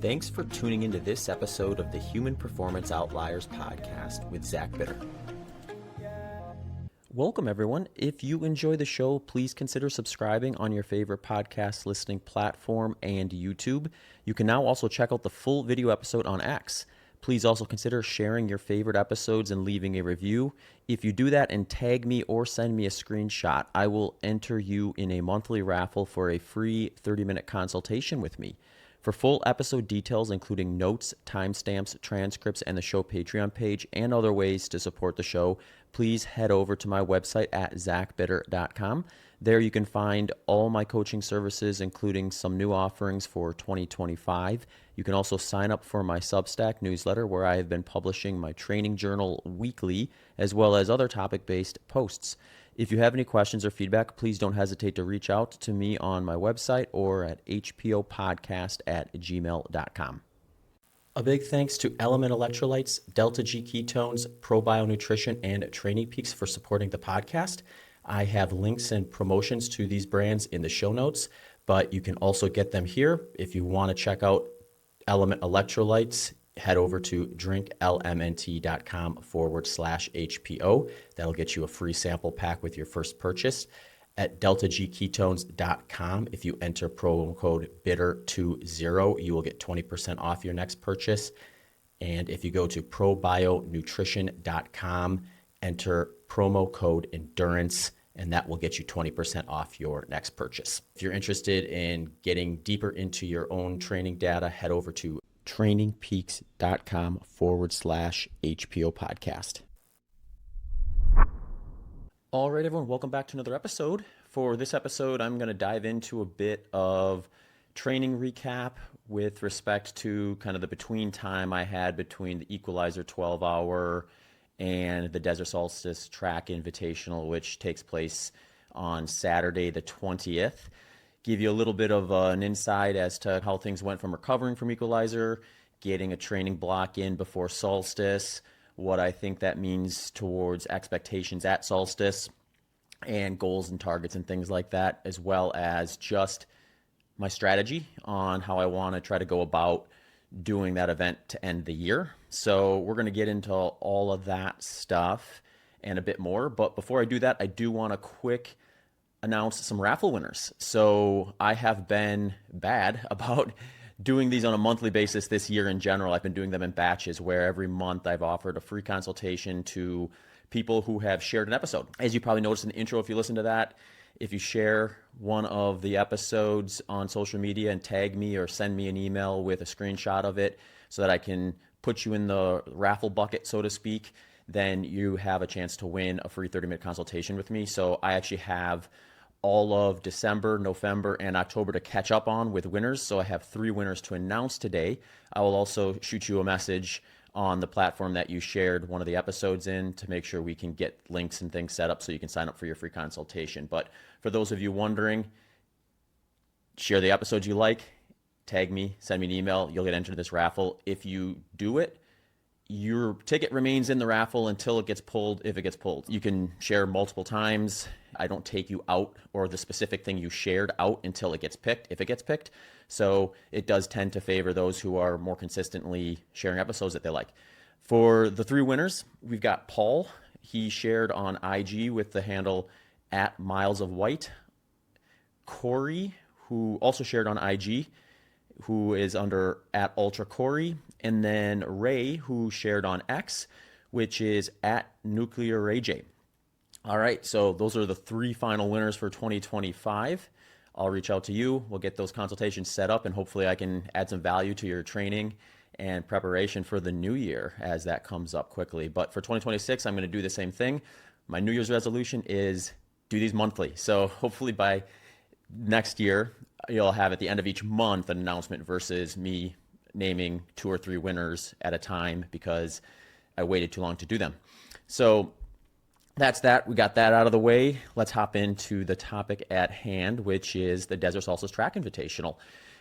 Thanks for tuning into this episode of the Human Performance Outliers podcast with Zach Bitter. Welcome, everyone. If you enjoy the show, please consider subscribing on your favorite podcast listening platform and YouTube. You can now also check out the full video episode on X. Please also consider sharing your favorite episodes and leaving a review. If you do that and tag me or send me a screenshot, I will enter you in a monthly raffle for a free 30-minute consultation with me. For full episode details, including notes, timestamps, transcripts, and the show Patreon page, and other ways to support the show, please head over to my website at zachbitter.com. There you can find all my coaching services, including some new offerings for 2025. You can also sign up for my Substack newsletter, where I have been publishing my training journal weekly, as well as other topic-based posts. If you have any questions or feedback, please don't hesitate to reach out to me on my website or at hpopodcast@gmail.com. A big thanks to Element Electrolytes, Delta G Ketones, ProBio Nutrition, and Training Peaks for supporting the podcast. I have links and promotions to these brands in the show notes, but you can also get them here. If you want to check out Element Electrolytes, head over to drinklmnt.com/HPO. That'll get you a free sample pack with your first purchase. At deltagketones.com, if you enter promo code BITTER20, you will get 20% off your next purchase. And if you go to probionutrition.com, enter promo code ENDURANCE, and that will get you 20% off your next purchase. If you're interested in getting deeper into your own training data, head over to trainingpeaks.com/HPO podcast. All right, everyone, welcome back to another episode. For this episode, I'm going to dive into a bit of training recap with respect to kind of the between time I had between the Equalizer 12-hour and the Desert Solstice Track Invitational, which takes place on Saturday the 20th. Give you a little bit of an insight as to how things went from recovering from Equalizer, getting a training block in before Solstice, what I think that means towards expectations at Solstice, and goals and targets and things like that, as well as just my strategy on how I want to try to go about doing that event to end the year. So we're going to get into all of that stuff and a bit more. But before I do that, I do want to quick announce some raffle winners. So I have been bad about doing these on a monthly basis this year in general. I've been doing them in batches, where every month I've offered a free consultation to people who have shared an episode. As you probably noticed in the intro, if you listen to that, if you share one of the episodes on social media and tag me or send me an email with a screenshot of it so that I can put you in the raffle bucket, so to speak, then you have a chance to win a free 30-minute consultation with me. So I actually have all of December, November, and October to catch up on with winners. So I have 3 winners to announce today. I will also shoot you a message on the platform that you shared one of the episodes in to make sure we can get links and things set up so you can sign up for your free consultation. But for those of you wondering, share the episodes you like, tag me, send me an email, you'll get entered in this raffle. If you do it, your ticket remains in the raffle until it gets pulled, if it gets pulled. You can share multiple times. I don't take you out or the specific thing you shared out until it gets picked, if it gets picked. So it does tend to favor those who are more consistently sharing episodes that they like. For the 3 winners, we've got Paul. He shared on IG with the handle @milesofwhite. Corey, who also shared on IG, who is under @ultracorey. And then Ray, who shared on X, which is @nuclearaj. All right, so those are the 3 final winners for 2025. I'll reach out to you. We'll get those consultations set up, and hopefully I can add some value to your training and preparation for the new year as that comes up quickly. But for 2026, I'm going to do the same thing. My New Year's resolution is do these monthly. So hopefully by next year, you'll have at the end of each month an announcement versus me naming 2 or 3 winners at a time because I waited too long to do them. So that's that. We got that out of the way. Let's hop into the topic at hand, which is the Desert Solstice Track Invitational.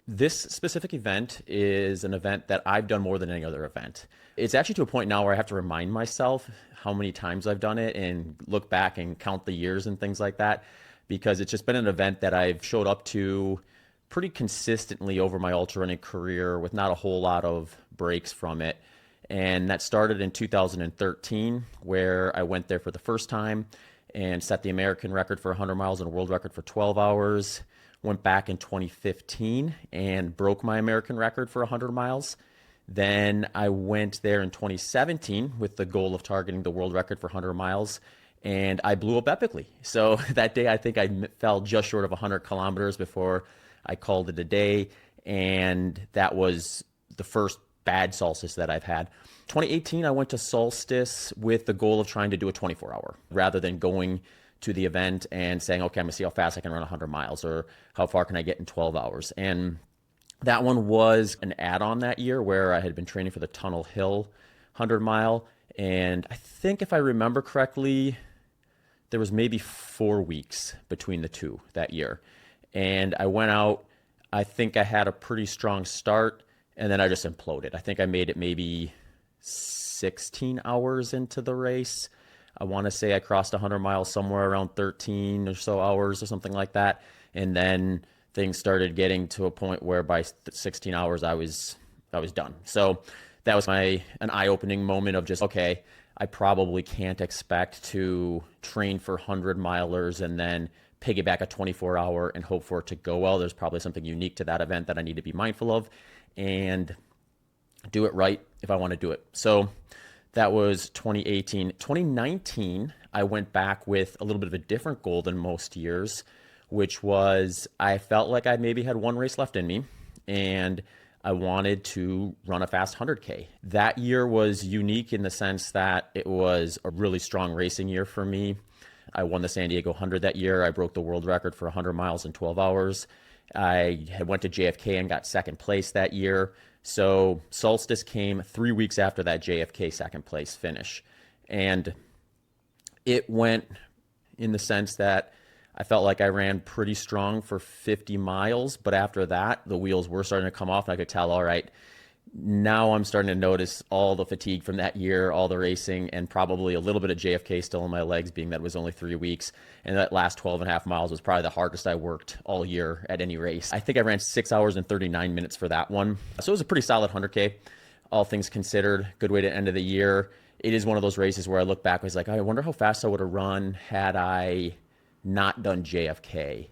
This specific event is an event that I've done more than any other event. It's actually to a point now where I have to remind myself how many times I've done it and look back and count the years and things like that, because it's just been an event that I've showed up to pretty consistently over my ultra running career with not a whole lot of breaks from it. And that started in 2013, where I went there for the first time and set the American record for 100 miles and a world record for 12 hours. Went back in 2015 and broke my American record for 100 miles. Then I went there in 2017 with the goal of targeting the world record for 100 miles, and I blew up epically. So that day, I think I fell just short of 100 kilometers before I called it a day, and that was the first bad solstice that I've had. 2018, I went to Solstice with the goal of trying to do a 24-hour rather than going to the event and saying, okay, I'm going to see how fast I can run 100 miles or how far can I get in 12 hours. And that one was an add-on that year where I had been training for the Tunnel Hill 100 mile. And I think if I remember correctly, there was maybe 4 weeks between the two that year. And I went out, I think I had a pretty strong start, and then I just imploded. I think I made it maybe 16 hours into the race. I want to say I crossed 100 miles somewhere around 13 or so hours or something like that. And then things started getting to a point where by 16 hours I was done. So that was an eye-opening moment of just, okay, I probably can't expect to train for 100 milers and then piggyback a 24-hour and hope for it to go well. There's probably something unique to that event that I need to be mindful of and do it right if I want to do it. So that was 2018. 2019, I went back with a little bit of a different goal than most years, which was I felt like I maybe had one race left in me and I wanted to run a fast 100K. That year was unique in the sense that it was a really strong racing year for me. I won the San Diego 100 that year. I broke the world record for 100 miles in 12 hours. I had went to JFK and got second place that year. So Solstice came 3 weeks after that JFK second place finish. And it went in the sense that I felt like I ran pretty strong for 50 miles, but after that, the wheels were starting to come off and I could tell, all right, now I'm starting to notice all the fatigue from that year, all the racing, and probably a little bit of JFK still in my legs, being that it was only 3 weeks. And that last 12 and a half miles was probably the hardest I worked all year at any race. I think I ran 6 hours and 39 minutes for that one. So it was a pretty solid 100K, all things considered. Good way to end of the year. It is one of those races where I look back and was like, I wonder how fast I would have run had I not done JFK.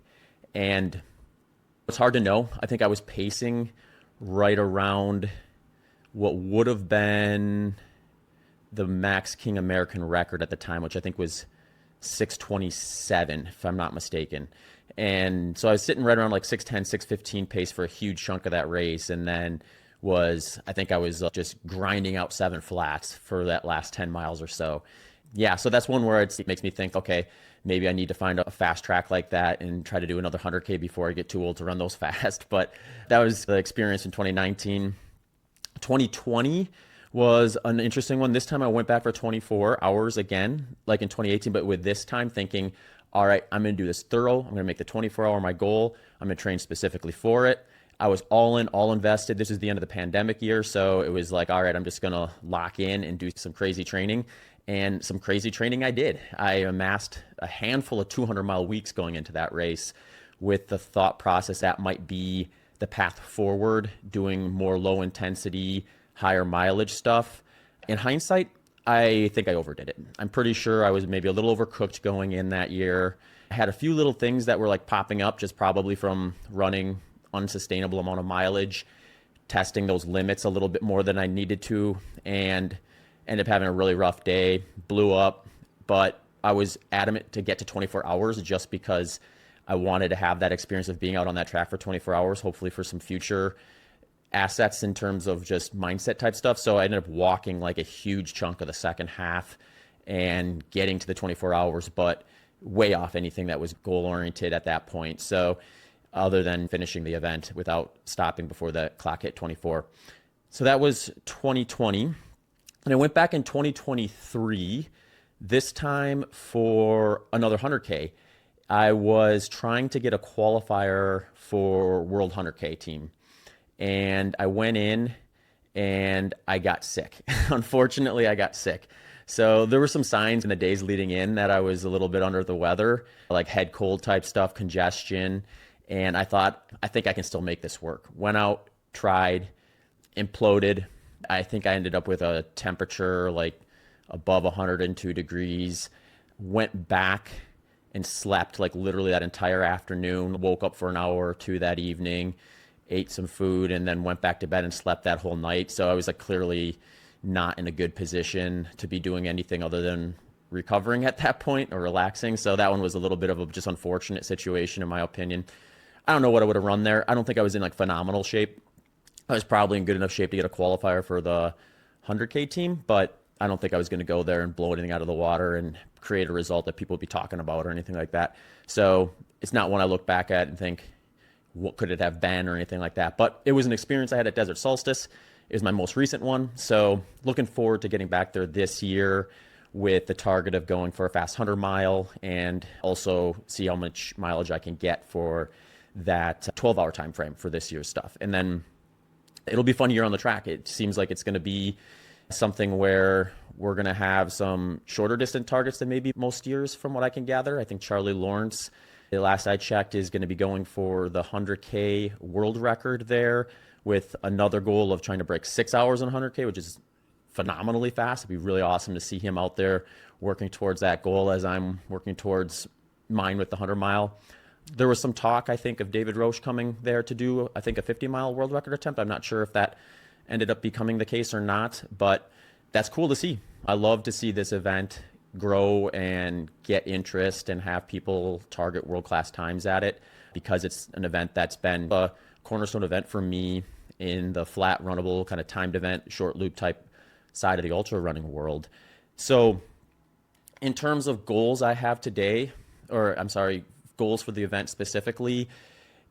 And it's hard to know. I think I was pacing right around what would have been the Max King American record at the time, which I think was 6:27, if I'm not mistaken. And so I was sitting right around like 6:10, 6:15 pace for a huge chunk of that race. And then I think I was just grinding out 7 flats for that last 10 miles or so. Yeah, so that's one where it makes me think, okay, maybe I need to find a fast track like that and try to do another 100K before I get too old to run those fast. But that was the experience in 2019. 2020 was an interesting one. This time I went back for 24 hours again, like in 2018, but with this time thinking, all right, I'm going to do this thorough. I'm going to make the 24-hour my goal. I'm going to train specifically for it. I was all in, all invested. This is the end of the pandemic year. So it was like, all right, I'm just going to lock in and do some crazy training. And some crazy training I did. I amassed a handful of 200-mile weeks going into that race with the thought process that might be the path forward, doing more low intensity, higher mileage stuff. In hindsight, I think I overdid it. I'm pretty sure I was maybe a little overcooked going in that year. I had a few little things that were like popping up just probably from running unsustainable amount of mileage, testing those limits a little bit more than I needed to, and ended up having a really rough day, blew up, but I was adamant to get to 24 hours just because I wanted to have that experience of being out on that track for 24 hours, hopefully for some future assets in terms of just mindset type stuff. So I ended up walking like a huge chunk of the second half and getting to the 24 hours, but way off anything that was goal oriented at that point. So other than finishing the event without stopping before the clock hit 24. So that was 2020. And I went back in 2023, this time for another 100K. I was trying to get a qualifier for World 100K team. And I went in and I got sick. Unfortunately, I got sick. So there were some signs in the days leading in that I was a little bit under the weather, like head cold type stuff, congestion. And I thought, I think I can still make this work. Went out, tried, imploded. I think I ended up with a temperature like above 102 degrees. Went back and slept like literally that entire afternoon. Woke up for an hour or two that evening, ate some food, and then went back to bed and slept that whole night. So I was like clearly not in a good position to be doing anything other than recovering at that point or relaxing. So that one was a little bit of a just unfortunate situation in my opinion. I don't know what I would have run there. I don't think I was in like phenomenal shape. I was probably in good enough shape to get a qualifier for the 100K team, but I don't think I was going to go there and blow anything out of the water and create a result that people would be talking about or anything like that. So it's not one I look back at and think, what could it have been or anything like that. But it was an experience I had at Desert Solstice. It was my most recent one. So looking forward to getting back there this year with the target of going for a fast 100 mile and also see how much mileage I can get for that 12-hour time frame for this year's stuff. And then it'll be a fun year on the track. It seems like it's going to be something where we're going to have some shorter distance targets than maybe most years from what I can gather. I think Charlie Lawrence, the last I checked, is going to be going for the 100K world record there with another goal of trying to break 6 hours on 100K, which is phenomenally fast. It'd be really awesome to see him out there working towards that goal as I'm working towards mine with the 100 mile. There was some talk, I think, of David Roche coming there to do, I think, a 50-mile world record attempt. I'm not sure if that ended up becoming the case or not, but that's cool to see. I love to see this event grow and get interest and have people target world-class times at it because it's an event that's been a cornerstone event for me in the flat, runnable, kind of timed event, short loop type side of the ultra running world. So in terms of goals I have today, or I'm sorry, goals for the event specifically,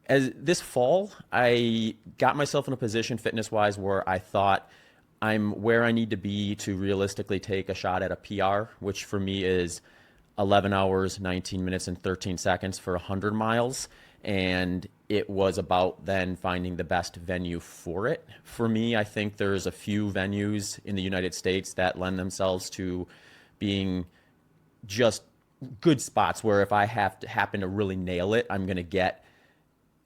as this fall, I got myself in a position fitness-wise where I thought I'm where I need to be to realistically take a shot at a PR, which for me is 11 hours, 19 minutes, and 13 seconds for 100 miles. And it was about then finding the best venue for it. For me, I think there's a few venues in the United States that lend themselves to being just good spots where if I have to happen to really nail it, I'm going to get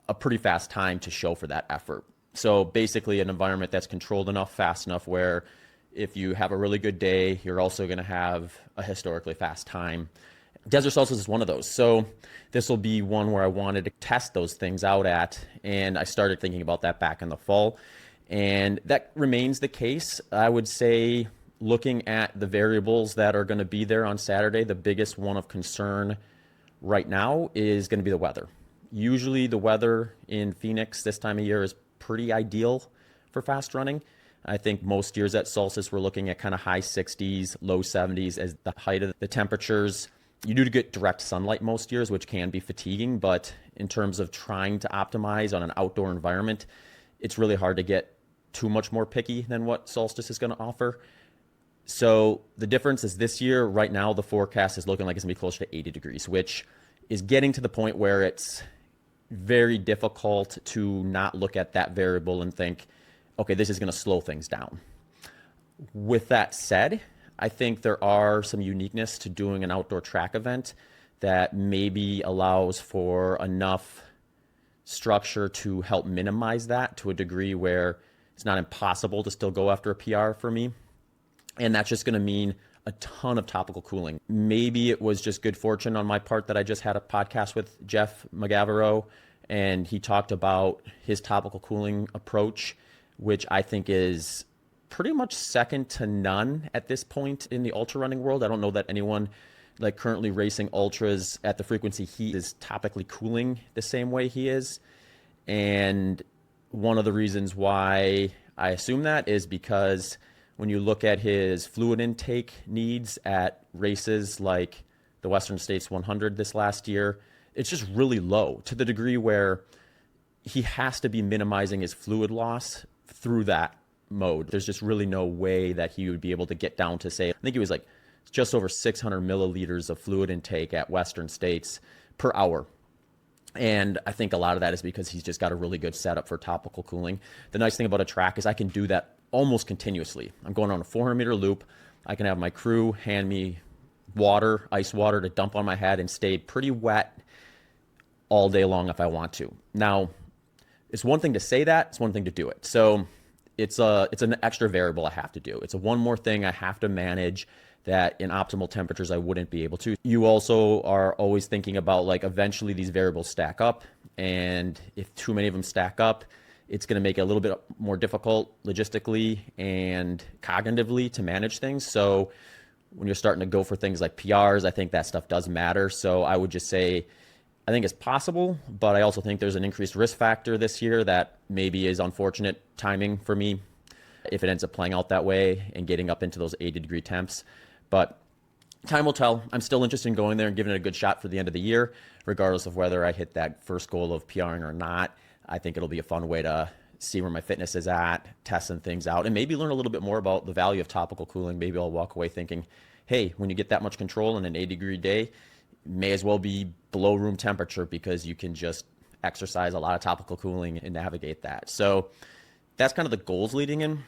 a pretty fast time to show for that effort. So basically an environment that's controlled enough, fast enough where if you have a really good day, you're also going to have a historically fast time. Desert Solstice is one of those. So this will be one where I wanted to test those things out at, and I started thinking about that back in the fall. And that remains the case. I would say looking at the variables that are going to be there on Saturday, the biggest one of concern right now is going to be the weather. Usually the weather in Phoenix this time of year is pretty ideal for fast running. I think most years at Solstice we're looking at kind of high 60s, low 70s as the height of the temperatures. You do get direct sunlight most years, which can be fatiguing, but in terms of trying to optimize on an outdoor environment, it's really hard to get too much more picky than what Solstice is going to offer. So the difference is this year, right now, the forecast is looking like it's going to be closer to 80 degrees, which is getting to the point where it's very difficult to not look at that variable and think, okay, this is going to slow things down. With that said, I think there are some uniqueness to doing an outdoor track event that maybe allows for enough structure to help minimize that to a degree where it's not impossible to still go after a PR for me. And that's just going to mean a ton of topical cooling. Maybe it was just good fortune on my part that I just had a podcast with Jeff McGavero, and he talked about his topical cooling approach, which I think is pretty much second to none at this point in the ultra running world. I don't know that anyone like currently racing ultras at the frequency he is topically cooling the same way he is. And one of the reasons why I assume that is because when you look at his fluid intake needs at races like the Western States 100 this last year, it's just really low to the degree where he has to be minimizing his fluid loss through that mode. There's just really no way that he would be able to get down to, say, I think he was like just over 600 milliliters of fluid intake at Western States per hour. And I think a lot of that is because he's just got a really good setup for topical cooling. The nice thing about a track is I can do that almost continuously. I'm going on a 400-meter loop. I can have my crew hand me water, ice water to dump on my head and stay pretty wet all day long if I want to. Now, it's one thing to say that, it's one thing to do it. So it's an extra variable I have to do. It's a one more thing I have to manage that in optimal temperatures I wouldn't be able to. You also are always thinking about like eventually these variables stack up, and if too many of them stack up, it's going to make it a little bit more difficult logistically and cognitively to manage things. So when you're starting to go for things like PRs, I think that stuff does matter. So I would just say, I think it's possible, but I also think there's an increased risk factor this year that maybe is unfortunate timing for me if it ends up playing out that way and getting up into those 80-degree temps. But time will tell. I'm still interested in going there and giving it a good shot for the end of the year, regardless of whether I hit that first goal of PRing or not. I think it'll be a fun way to see where my fitness is at, test some things out, and maybe learn a little bit more about the value of topical cooling. Maybe I'll walk away thinking, hey, when you get that much control in an 80-degree day, may as well be below room temperature because you can just exercise a lot of topical cooling and navigate that. So that's kind of the goals leading in.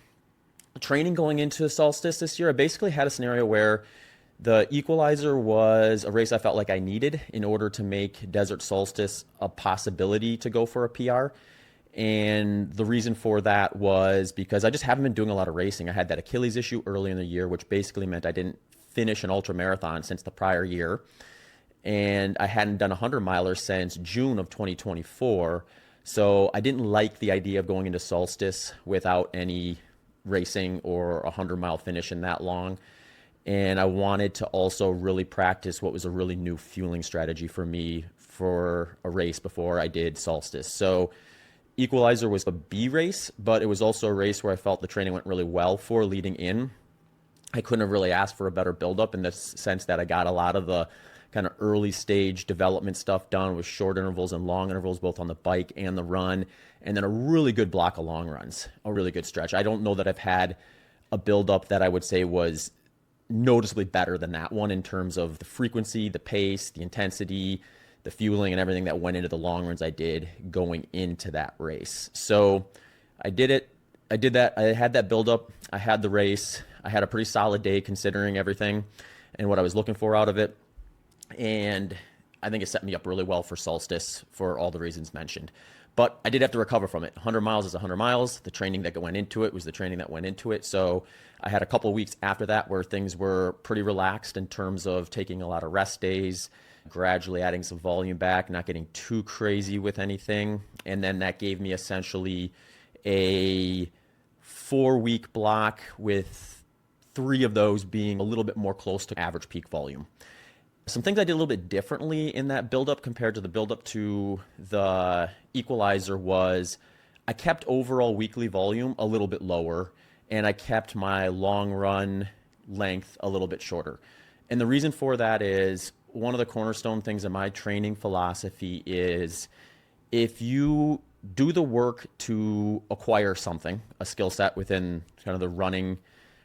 Training going into Solstice this year, I basically had a scenario where the equalizer was a race I felt like I needed in order to make Desert Solstice a possibility to go for a PR. And the reason for that was because I just haven't been doing a lot of racing. I had that Achilles issue early in the year, which basically meant I didn't finish an ultramarathon since the prior year. And I hadn't done a 100-miler since June of 2024. So I didn't like the idea of going into Solstice without any racing or a 100-mile finish in that long. And I wanted to also really practice what was a really new fueling strategy for me for a race before I did Solstice. So Equalizer was a B race, but it was also a race where I felt the training went really well for leading in. I couldn't have really asked for a better buildup in the sense that I got a lot of the kind of early stage development stuff done with short intervals and long intervals, both on the bike and the run, and then a really good block of long runs, a really good stretch. I don't know that I've had a buildup that I would say was noticeably better than that one in terms of the frequency, the pace, the intensity, the fueling, and everything that went into the long runs I did going into that race. So I did it. I did that. I had that buildup. I had the race. I had a pretty solid day considering everything and what I was looking for out of it. And I think it set me up really well for Solstice for all the reasons mentioned. But I did have to recover from it. 100 miles is 100 miles. The training that went into it was the training that went into it. So I had a couple of weeks after that where things were pretty relaxed in terms of taking a lot of rest days, gradually adding some volume back, not getting too crazy with anything. And then that gave me essentially a 4-week block with 3 of those being a little bit more close to average peak volume. Some things I did a little bit differently in that buildup compared to the buildup to the Equalizer was I kept overall weekly volume a little bit lower, and I kept my long run length a little bit shorter. And the reason for that is one of the cornerstone things in my training philosophy is if you do the work to acquire something, a skill set within kind of the running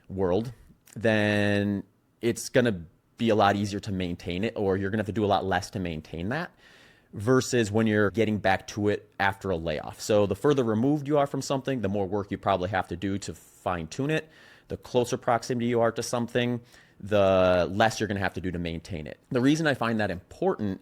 world, then it's going to be a lot easier to maintain it, or you're going to have to do a lot less to maintain that versus when you're getting back to it after a layoff. So the further removed you are from something, the more work you probably have to do to fine tune it. The closer proximity you are to something, the less you're going to have to do to maintain it. The reason I find that important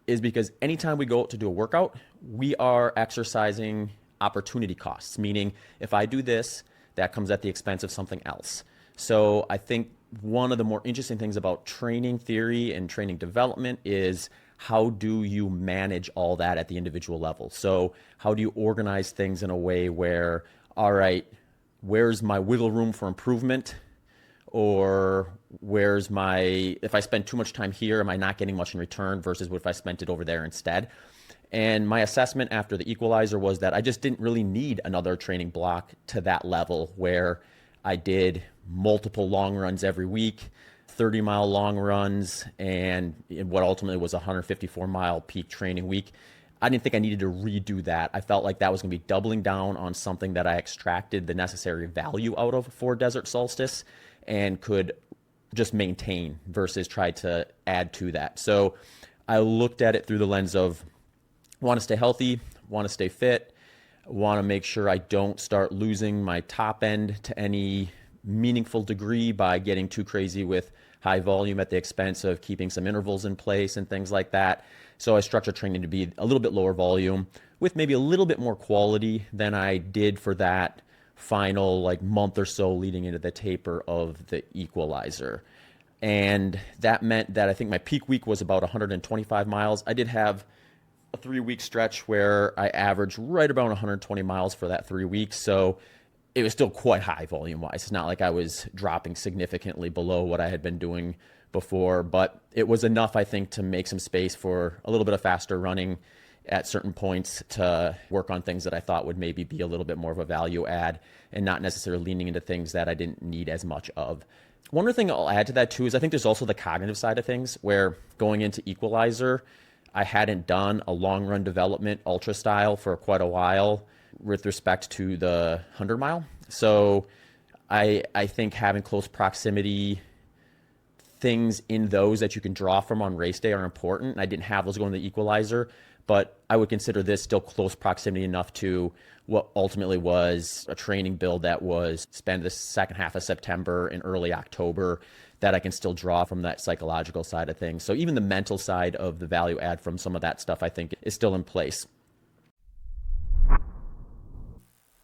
is because anytime we go out to do a workout, we are exercising opportunity costs, meaning if I do this, that comes at the expense of something else. So I think one of the more interesting things about training theory and training development is how do you manage all that at the individual level? So how do you organize things in a way where, all right, where's my wiggle room for improvement? Or where's my, if I spend too much time here, am I not getting much in return versus what if I spent it over there instead? And my assessment after the Equalizer was that I just didn't really need another training block to that level where I did multiple long runs every week, 30-mile long runs, and what ultimately was a 154-mile peak training week. I didn't think I needed to redo that. I felt like that was going to be doubling down on something that I extracted the necessary value out of for Desert Solstice and could just maintain versus try to add to that. So I looked at it through the lens of want to stay healthy, want to stay fit, want to make sure I don't start losing my top end to any meaningful degree by getting too crazy with high volume at the expense of keeping some intervals in place and things like that. So I structured training to be a little bit lower volume with maybe a little bit more quality than I did for that final like month or so leading into the taper of the equalizer. And that meant that I think my peak week was about 125 miles. I did have a 3 week stretch where I averaged right around 120 miles for that 3 weeks. So it was still quite high volume wise. It's not like I was dropping significantly below what I had been doing before, but it was enough, I think, to make some space for a little bit of faster running at certain points to work on things that I thought would maybe be a little bit more of a value add and not necessarily leaning into things that I didn't need as much of. One other thing I'll add to that too is I think there's also the cognitive side of things where going into equalizer, I hadn't done a long run development ultra style for quite a while with respect to the 100 mile. So I think having close proximity things in those that you can draw from on race day are important. I didn't have those going to the equalizer, but I would consider this still close proximity enough to what ultimately was a training build that was spent the second half of September and early October that I can still draw from that psychological side of things. So even the mental side of the value add from some of that stuff, I think, is still in place.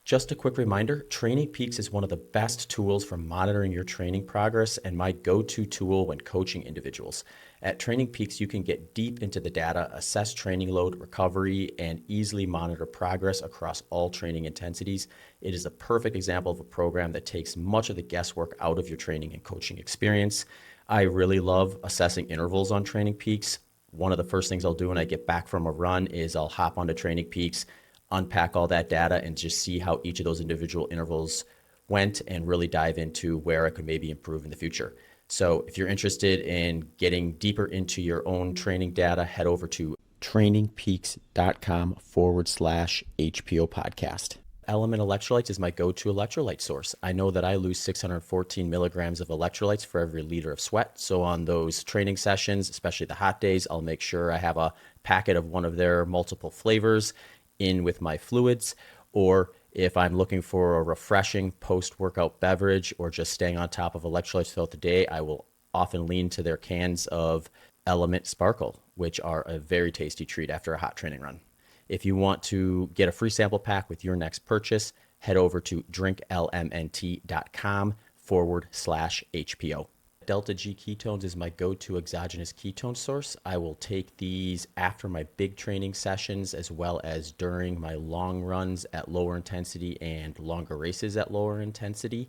Just a quick reminder, Training Peaks is one of the best tools for monitoring your training progress and my go-to tool when coaching individuals. At Training Peaks, you can get deep into the data, assess training load, recovery, and easily monitor progress across all training intensities. It is a perfect example of a program that takes much of the guesswork out of your training and coaching experience. I really love assessing intervals on Training Peaks. One of the first things I'll do when I get back from a run is I'll hop onto Training Peaks, unpack all that data, and just see how each of those individual intervals went and really dive into where I could maybe improve in the future. So if you're interested in getting deeper into your own training data, head over to trainingpeaks.com/HPO podcast. Element Electrolytes is my go-to electrolyte source. I know that I lose 614 milligrams of electrolytes for every liter of sweat. So on those training sessions, especially the hot days, I'll make sure I have a packet of one of their multiple flavors in with my fluids. Or if I'm looking for a refreshing post-workout beverage or just staying on top of electrolytes throughout the day, I will often lean to their cans of Element Sparkle, which are a very tasty treat after a hot training run. If you want to get a free sample pack with your next purchase, head over to drinklmnt.com/HPO. Delta G ketones is my go-to exogenous ketone source. I will take these after my big training sessions as well as during my long runs at lower intensity and longer races at lower intensity.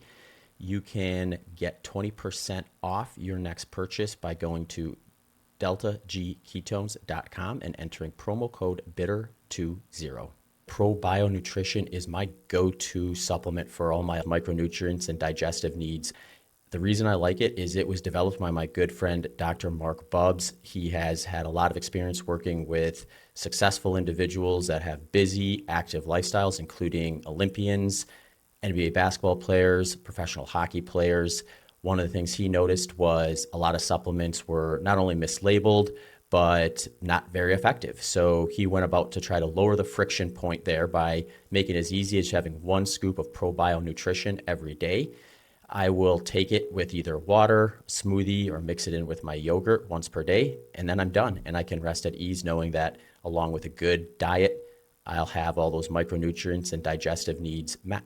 You can get 20% off your next purchase by going to deltagketones.com and entering promo code BITTER20. Probio Nutrition is my go-to supplement for all my micronutrients and digestive needs. The reason I like it is it was developed by my good friend, Dr. Mark Bubbs. He has had a lot of experience working with successful individuals that have busy, active lifestyles, including Olympians, NBA basketball players, professional hockey players. One of the things he noticed was a lot of supplements were not only mislabeled, but not very effective. So he went about to try to lower the friction point there by making it as easy as having one scoop of Probio Nutrition every day. I will take it with either water, smoothie, or mix it in with my yogurt once per day, and then I'm done. And I can rest at ease knowing that along with a good diet, I'll have all those micronutrients and digestive needs met.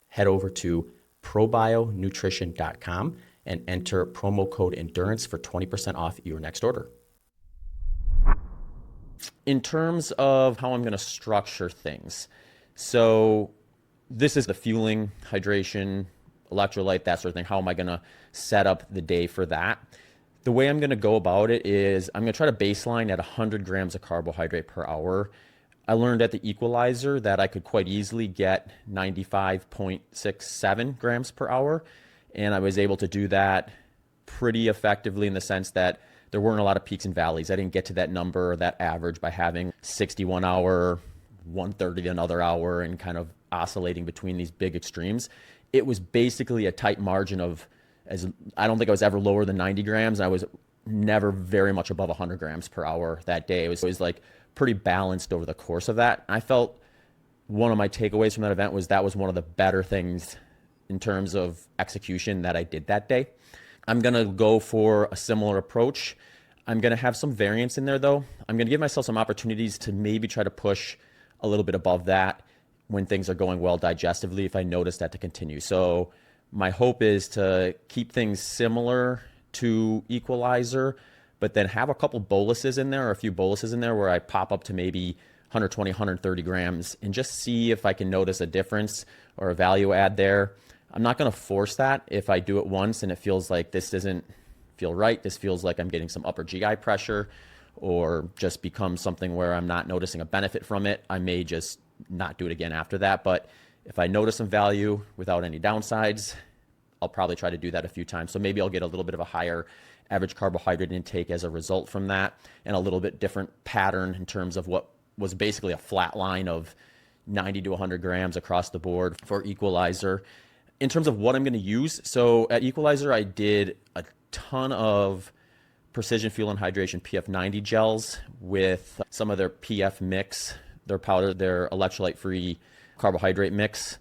Head over to probionutrition.com and enter promo code ENDURANCE for 20% off your next order. In terms of how I'm going to structure things, so this is the fueling, hydration, electrolyte, that sort of thing. How am I going to set up the day for that? The way I'm going to go about it is I'm going to try to baseline at 100 grams of carbohydrate per hour. I learned at the equalizer that I could quite easily get 95.67 grams per hour. And I was able to do that pretty effectively in the sense that there weren't a lot of peaks and valleys. I didn't get to that number or that average by having 61 hour, 130 another hour, and kind of oscillating between these big extremes. It was basically a tight margin of, as I don't think I was ever lower than 90 grams. I was never very much above 100 grams per hour that day. It was like pretty balanced over the course of that. I felt one of my takeaways from that event was that was one of the better things in terms of execution that I did that day. I'm going to go for a similar approach. I'm going to have some variance in there though. I'm going to give myself some opportunities to maybe try to push a little bit above that when things are going well digestively if I notice that to continue. So my hope is to keep things similar to Equalizer, but then have a couple boluses in there or a few boluses in there where I pop up to maybe 120, 130 grams and just see if I can notice a difference or a value add there. I'm not going to force that if I do it once and it feels like this doesn't feel right. This feels like I'm getting some upper GI pressure or just become something where I'm not noticing a benefit from it. I may just not do it again after that. But if I notice some value without any downsides, I'll probably try to do that a few times. So maybe I'll get a little bit of a higher average carbohydrate intake as a result from that and a little bit different pattern in terms of what was basically a flat line of 90 to 100 grams across the board for Equalizer. In terms of what I'm going to use, so at Equalizer, I did a ton of Precision Fuel and Hydration PF90 gels with some of their PF mix, their powder, their electrolyte-free carbohydrate mix.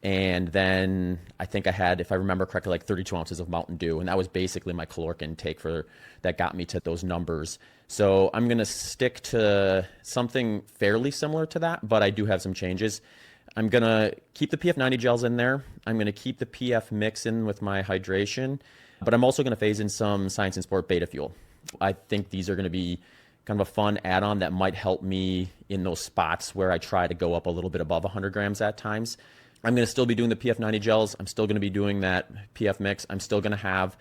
And then I think I had, if I remember correctly, like 32 ounces of Mountain Dew. And that was basically my caloric intake that got me to those numbers. So I'm going to stick to something fairly similar to that, but I do have some changes. I'm going to keep the PF90 gels in there. I'm going to keep the PF mix in with my hydration, but I'm also going to phase in some Science and Sport Beta Fuel. I think these are going to be kind of a fun add-on that might help me in those spots where I try to go up a little bit above 100 grams at times. I'm going to still be doing the PF90 gels. I'm still going to be doing that PF mix. I'm still going to have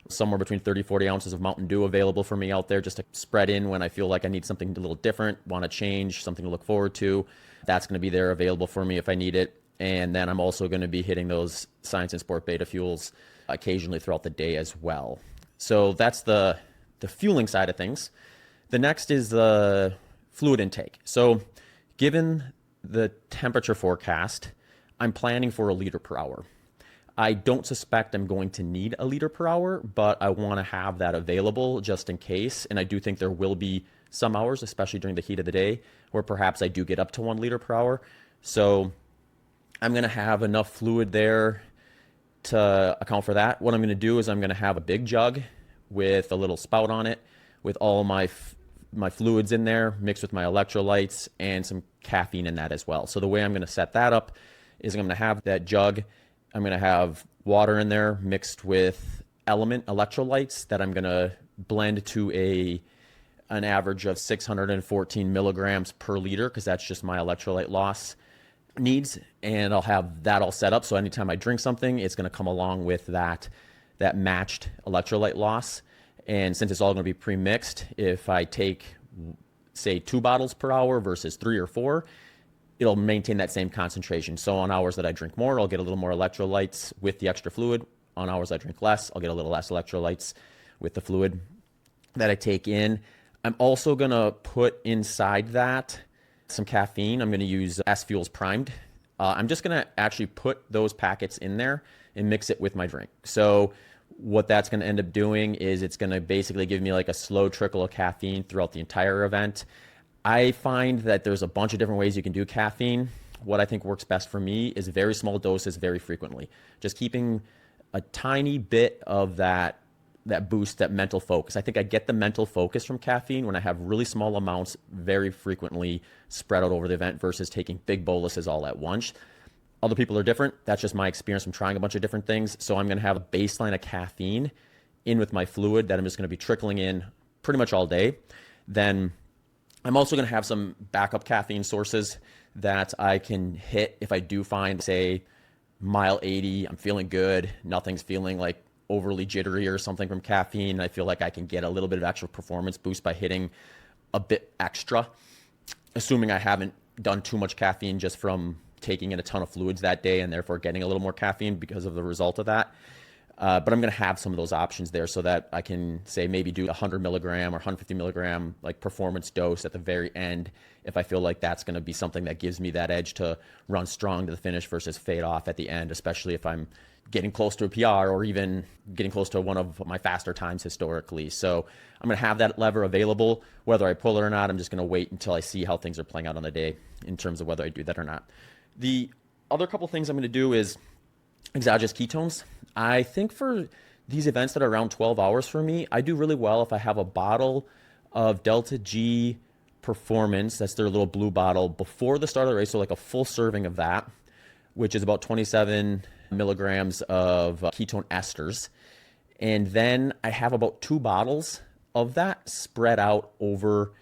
somewhere between 30, 40 ounces of Mountain Dew available for me out there just to spread in when I feel like I need something a little different, want to change, something to look forward to. That's going to be there available for me if I need it. And then I'm also going to be hitting those Science and Sport Beta Fuels occasionally throughout the day as well. So that's the fueling side of things. The next is the fluid intake. So given the temperature forecast, I'm planning for 1 liter per hour. I don't suspect I'm going to need 1 liter per hour, but I want to have that available just in case. And I do think there will be some hours, especially during the heat of the day, where perhaps I do get up to 1 liter per hour. So I'm going to have enough fluid there to account for that. What I'm going to do is I'm going to have a big jug with a little spout on it with all my fluids in there, mixed with my electrolytes and some caffeine in that as well. So the way I'm going to set that up is I'm going to have that jug. I'm going to have water in there mixed with element electrolytes that I'm going to blend to an average of 614 milligrams per liter, because that's just my electrolyte loss needs. And I'll have that all set up. So anytime I drink something, it's going to come along with that matched electrolyte loss. And since it's all going to be pre-mixed, if I take, say, 2 bottles per hour versus 3 or 4, it'll maintain that same concentration. So on hours that I drink more, I'll get a little more electrolytes with the extra fluid. On hours I drink less, I'll get a little less electrolytes with the fluid that I take in. I'm also going to put inside that some caffeine. I'm going to use S Fuels Primed. I'm just going to actually put those packets in there and mix it with my drink. So what that's going to end up doing is it's going to basically give me like a slow trickle of caffeine throughout the entire event. I find that there's a bunch of different ways you can do caffeine. What I think works best for me is very small doses very frequently. Just keeping a tiny bit of that boost, that mental focus. I think I get the mental focus from caffeine when I have really small amounts very frequently spread out over the event versus taking big boluses all at once. Other people are different. That's just my experience from trying a bunch of different things. So I'm going to have a baseline of caffeine in with my fluid that I'm just going to be trickling in pretty much all day. Then I'm also going to have some backup caffeine sources that I can hit if I do find, say, mile 80, I'm feeling good, nothing's feeling like overly jittery or something from caffeine. I feel like I can get a little bit of extra performance boost by hitting a bit extra, assuming I haven't done too much caffeine just from taking in a ton of fluids that day and therefore getting a little more caffeine because of the result of that. But I'm going to have some of those options there so that I can, say, maybe do 100 milligram or 150 milligram like performance dose at the very end if I feel like that's going to be something that gives me that edge to run strong to the finish versus fade off at the end, especially if I'm getting close to a PR or even getting close to one of my faster times historically. So I'm going to have that lever available. Whether I pull it or not, I'm just going to wait until I see how things are playing out on the day in terms of whether I do that or not. The other couple things I'm going to do is exogenous ketones. I think for these events that are around 12 hours for me, I do really well if I have a bottle of Delta G Performance, that's their little blue bottle, before the start of the race. So like a full serving of that, which is about 27 milligrams of ketone esters. And then I have about 2 bottles of that spread out over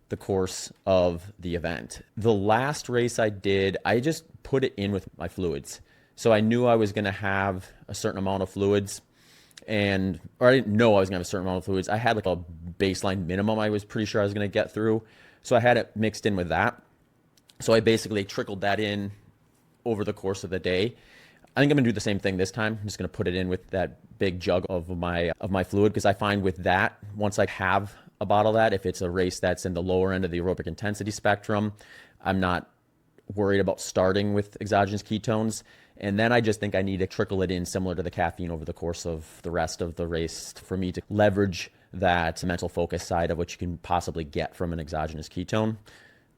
the course of the event. The last race I did, I just put it in with my fluids. So I knew I was going to have a certain amount of fluids, or I didn't know I was going to have a certain amount of fluids. I had like a baseline minimum I was pretty sure I was going to get through. So I had it mixed in with that. So I basically trickled that in over the course of the day. I think I'm going to do the same thing this time. I'm just going to put it in with that big jug of my fluid, because I find with that, once I have a bottle of that, if it's a race that's in the lower end of the aerobic intensity spectrum, I'm not worried about starting with exogenous ketones. And then I just think I need to trickle it in similar to the caffeine over the course of the rest of the race for me to leverage that mental focus side of what you can possibly get from an exogenous ketone.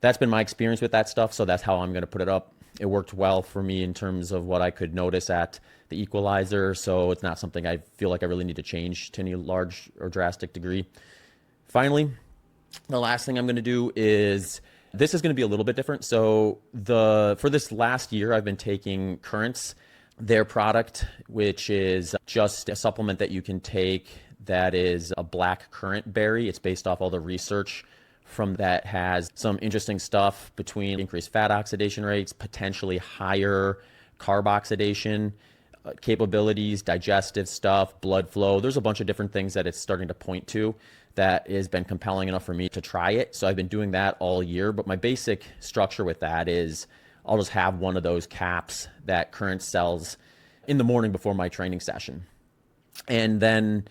That's been my experience with that stuff, so that's how I'm going to put it up. It worked well for me in terms of what I could notice at the equalizer, so it's not something I feel like I really need to change to any large or drastic degree. Finally, the last thing I'm going to do is, this is going to be a little bit different. So for this last year, I've been taking Currents, their product, which is just a supplement that you can take that is a black currant berry. It's based off all the research from that, has some interesting stuff between increased fat oxidation rates, potentially higher carb oxidation capabilities, digestive stuff, blood flow. There's a bunch of different things that it's starting to point to that has been compelling enough for me to try it. So I've been doing that all year, but my basic structure with that is I'll just have one of those caps that Current sells in the morning before my training session. And then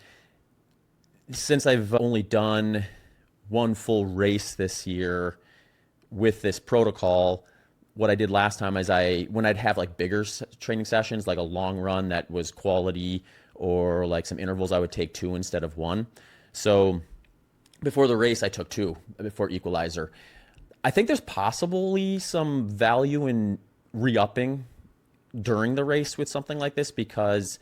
since I've only done one full race this year with this protocol, what I did last time is when I'd have like bigger training sessions, like a long run that was quality, or like some intervals, I would take 2 instead of 1. So before the race, I took 2 before equalizer. I think there's possibly some value in re-upping during the race with something like this, because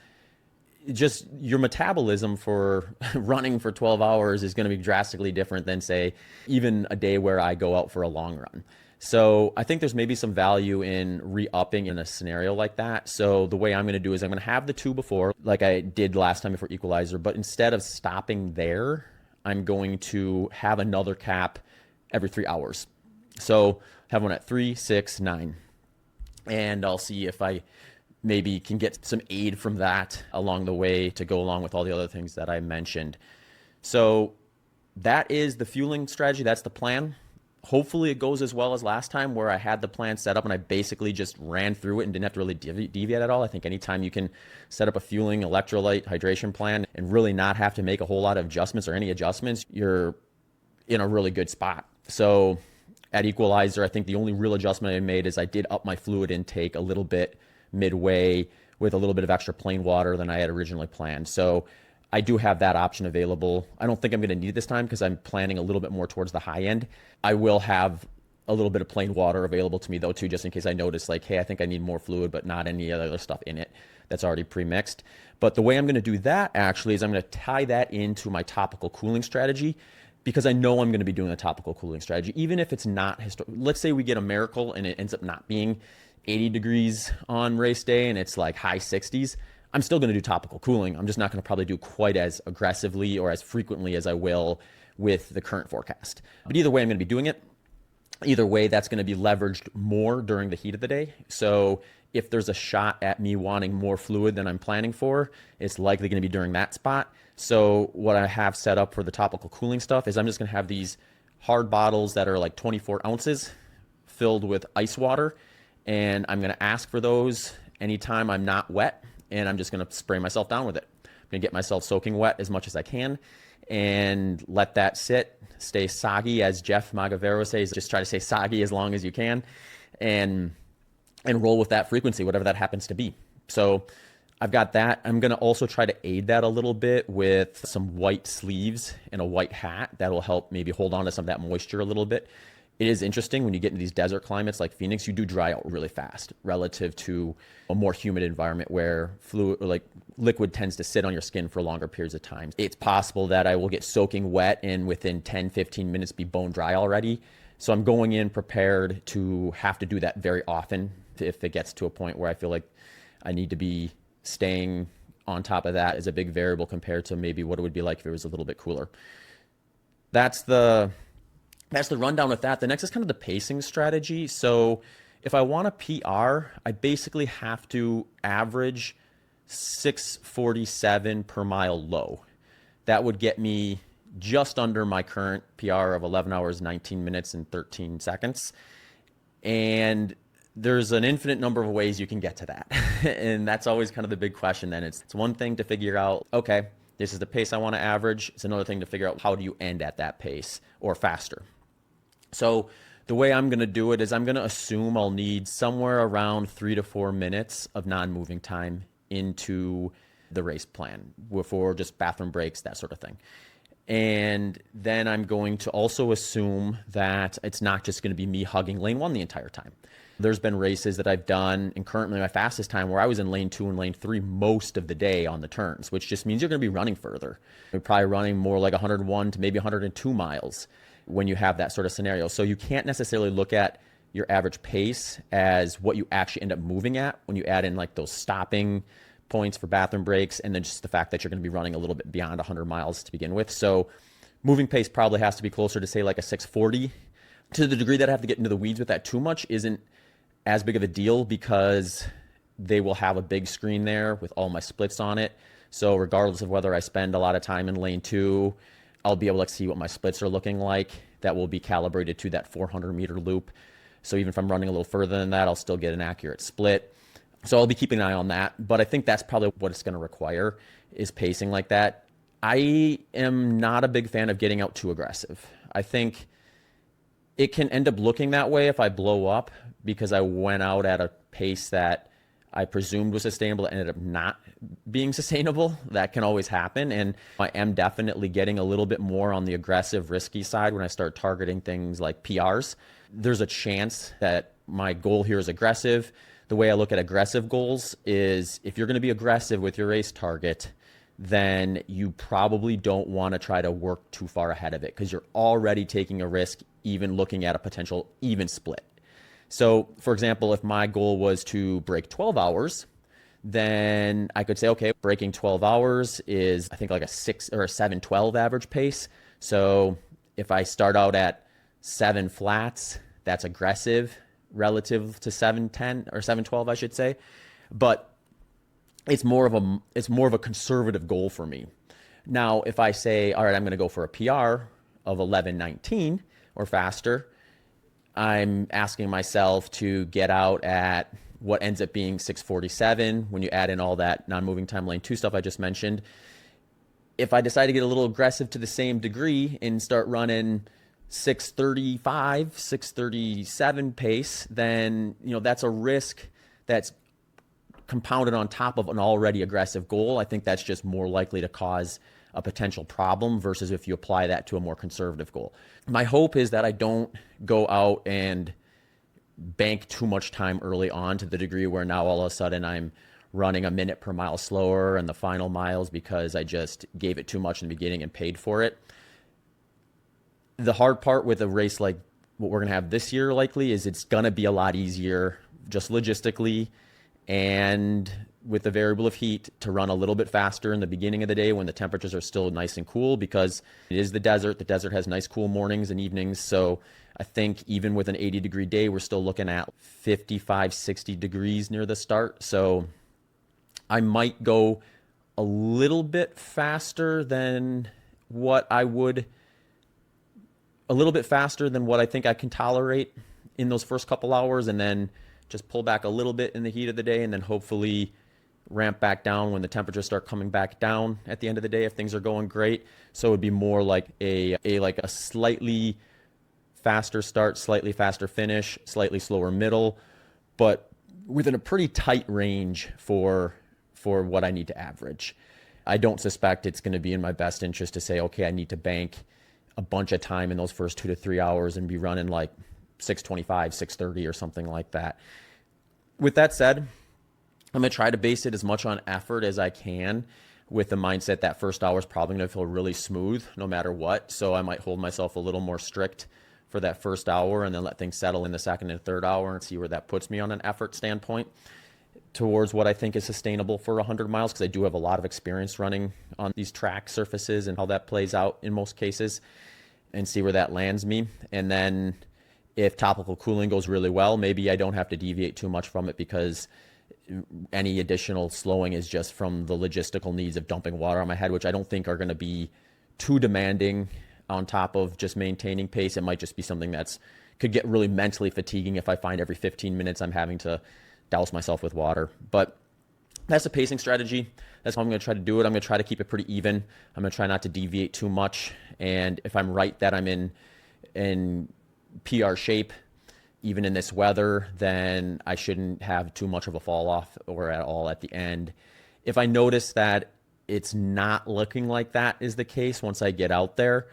just your metabolism for running for 12 hours is going to be drastically different than, say, even a day where I go out for a long run. So I think there's maybe some value in re-upping in a scenario like that. So the way I'm going to do is I'm going to have the 2 before, like I did last time before equalizer, but instead of stopping there, I'm going to have another cap every 3 hours. So have one at 3, 6, 9. And I'll see if I maybe can get some aid from that along the way to go along with all the other things that I mentioned. So that is the fueling strategy. That's the plan. Hopefully it goes as well as last time, where I had the plan set up and I basically just ran through it and didn't have to really deviate at all. I think anytime you can set up a fueling, electrolyte, hydration plan and really not have to make a whole lot of adjustments or any adjustments, you're in a really good spot. So at equalizer, I think the only real adjustment I made is I did up my fluid intake a little bit midway with a little bit of extra plain water than I had originally planned. So I do have that option available. I don't think I'm going to need it this time because I'm planning a little bit more towards the high end. I will have a little bit of plain water available to me though too, just in case I notice like, hey, I think I need more fluid, but not any other stuff in it that's already pre-mixed. But the way I'm going to do that actually is I'm going to tie that into my topical cooling strategy, because I know I'm going to be doing a topical cooling strategy, even if it's not let's say we get a miracle and it ends up not being 80 degrees on race day and it's like high 60s. I'm still going to do topical cooling. I'm just not going to probably do quite as aggressively or as frequently as I will with the current forecast. But either way, I'm going to be doing it. Either way, that's going to be leveraged more during the heat of the day. So if there's a shot at me wanting more fluid than I'm planning for, it's likely going to be during that spot. So what I have set up for the topical cooling stuff is I'm just going to have these hard bottles that are like 24 ounces filled with ice water. And I'm going to ask for those anytime I'm not wet. And I'm just going to spray myself down with it. I'm going to get myself soaking wet as much as I can and let that sit, stay soggy, as Jeff Magavero says. Just try to stay soggy as long as you can and roll with that frequency, whatever that happens to be. So I've got that. I'm going to also try to aid that a little bit with some white sleeves and a white hat. That'll help maybe hold on to some of that moisture a little bit it is interesting when you get into these desert climates like Phoenix, you do dry out really fast relative to a more humid environment where fluid or like liquid tends to sit on your skin for longer periods of time. It's possible that I will get soaking wet and within 10, 15 minutes be bone dry already. So I'm going in prepared to have to do that very often if it gets to a point where I feel like I need to be staying on top of that is a big variable compared to maybe what it would be like if it was a little bit cooler. That's the rundown with that. The next is kind of the pacing strategy. So if I want a PR, I basically have to average 6:47 per mile low. That would get me just under my current PR of 11 hours, 19 minutes, and 13 seconds. And there's an infinite number of ways you can get to that. And that's always kind of the big question then. It's one thing to figure out, okay, this is the pace I want to average. It's another thing to figure out how do you end at that pace or faster. So the way I'm going to do it is I'm going to assume I'll need somewhere around 3 to 4 minutes of non-moving time into the race plan for just bathroom breaks, that sort of thing. And then I'm going to also assume that it's not just going to be me hugging lane 1 the entire time. There's been races that I've done, and currently my fastest time where I was in lane 2 and lane 3 most of the day on the turns, which just means you're going to be running further. You're probably running more like 101 to maybe 102 miles when you have that sort of scenario. So you can't necessarily look at your average pace as what you actually end up moving at when you add in like those stopping points for bathroom breaks, and then just the fact that you're going to be running a little bit beyond 100 miles to begin with. So moving pace probably has to be closer to say like a 640. To the degree that I have to get into the weeds with that too much isn't as big of a deal because they will have a big screen there with all my splits on it. So regardless of whether I spend a lot of time in lane 2, I'll be able to see what my splits are looking like. That will be calibrated to that 400 meter loop. So even if I'm running a little further than that, I'll still get an accurate split. So I'll be keeping an eye on that. But I think that's probably what it's going to require is pacing like that. I am not a big fan of getting out too aggressive. I think it can end up looking that way if I blow up because I went out at a pace that I presumed was sustainable that ended up not being sustainable. That can always happen. And I am definitely getting a little bit more on the aggressive, risky side when I start targeting things like PRs. There's a chance that my goal here is aggressive. The way I look at aggressive goals is if you're going to be aggressive with your race target, then you probably don't want to try to work too far ahead of it because you're already taking a risk even looking at a potential even split. So, for example, if my goal was to break 12 hours, then I could say, okay, breaking 12 hours is, I think, like a 6 or a 7:12 average pace. So if I start out at 7 flats, that's aggressive relative to 7:10 or 7:12, I should say. But it's more of a conservative goal for me. Now, if I say, all right, I'm going to go for a PR of 11:19 or faster, I'm asking myself to get out at what ends up being 6:47 when you add in all that non-moving time lane 2 stuff I just mentioned. If I decide to get a little aggressive to the same degree and start running 6:35, 6:37 pace, then that's a risk that's compounded on top of an already aggressive goal. I think that's just more likely to cause a potential problem versus if you apply that to a more conservative goal. My hope is that I don't go out and bank too much time early on to the degree where now all of a sudden I'm running a minute per mile slower in the final miles because I just gave it too much in the beginning and paid for it. The hard part with a race like what we're going to have this year likely is it's going to be a lot easier just logistically and with the variable of heat to run a little bit faster in the beginning of the day when the temperatures are still nice and cool because it is the desert. The desert has nice cool mornings and evenings. So I think even with an 80-degree day, we're still looking at 55, 60 degrees near the start. So I might go a little bit faster than what I think I can tolerate in those first couple hours, and then just pull back a little bit in the heat of the day, and then hopefully ramp back down when the temperatures start coming back down at the end of the day if things are going great. So it would be more like a slightly faster start, slightly faster finish, slightly slower middle, but within a pretty tight range for what I need to average. I don't suspect it's going to be in my best interest to say, okay, I need to bank a bunch of time in those first 2 to 3 hours and be running like 6:25, 6:30 or something like that. With that said, I'm going to try to base it as much on effort as I can, with the mindset that first hour is probably going to feel really smooth no matter what. So I might hold myself a little more strict for that first hour and then let things settle in the second and third hour and see where that puts me on an effort standpoint towards what I think is sustainable for 100 miles, because I do have a lot of experience running on these track surfaces and how that plays out in most cases, and see where that lands me. And then if topical cooling goes really well, maybe I don't have to deviate too much from it, because any additional slowing is just from the logistical needs of dumping water on my head, which I don't think are going to be too demanding on top of just maintaining pace. It might just be something that's could get really mentally fatiguing if I find every 15 minutes I'm having to douse myself with water. But that's a pacing strategy. That's how I'm going to try to do it. I'm going to try to keep it pretty even. I'm going to try not to deviate too much. And if I'm right that I'm in PR shape, even in this weather, then I shouldn't have too much of a fall off or at all at the end. If I notice that it's not looking like that is the case once I get out there,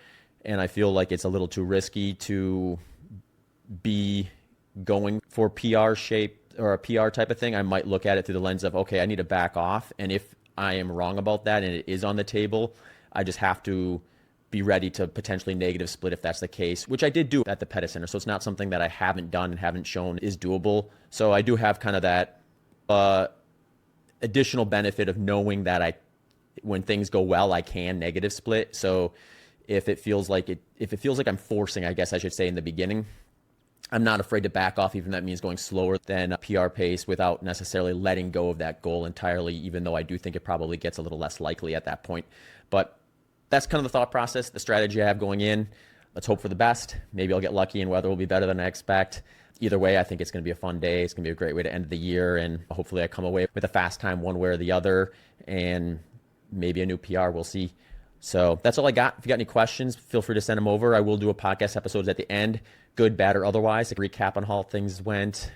and I feel like it's a little too risky to be going for PR shape or a PR type of thing, I might look at it through the lens of, okay, I need to back off. And if I am wrong about that and it is on the table, I just have to be ready to potentially negative split if that's the case, which I did do at the Pettit Center. So it's not something that I haven't done and haven't shown is doable. So I do have kind of that additional benefit of knowing that when things go well, I can negative split. So if it feels like I'm forcing, I guess I should say in the beginning, I'm not afraid to back off, even if that means going slower than a PR pace without necessarily letting go of that goal entirely, even though I do think it probably gets a little less likely at that point. But that's kind of the thought process, the strategy I have going in. Let's hope for the best. Maybe I'll get lucky and weather will be better than I expect. Either way, I think it's going to be a fun day. It's going to be a great way to end the year. And hopefully I come away with a fast time one way or the other, and maybe a new PR. We'll see. So that's all I got. If you got any questions, feel free to send them over. I will do a podcast episodes at the end, good, bad, or otherwise, to recap on how things went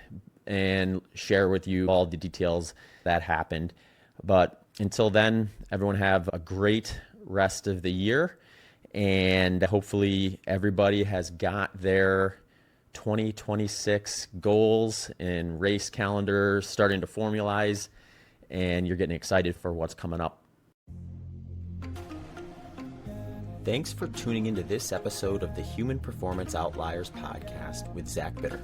and share with you all the details that happened. But until then, everyone have a great rest of the year, and hopefully everybody has got their 2026 goals and race calendar starting to formalize, and you're getting excited for what's coming up. Thanks for tuning into this episode of the Human Performance Outliers podcast with Zach Bitter.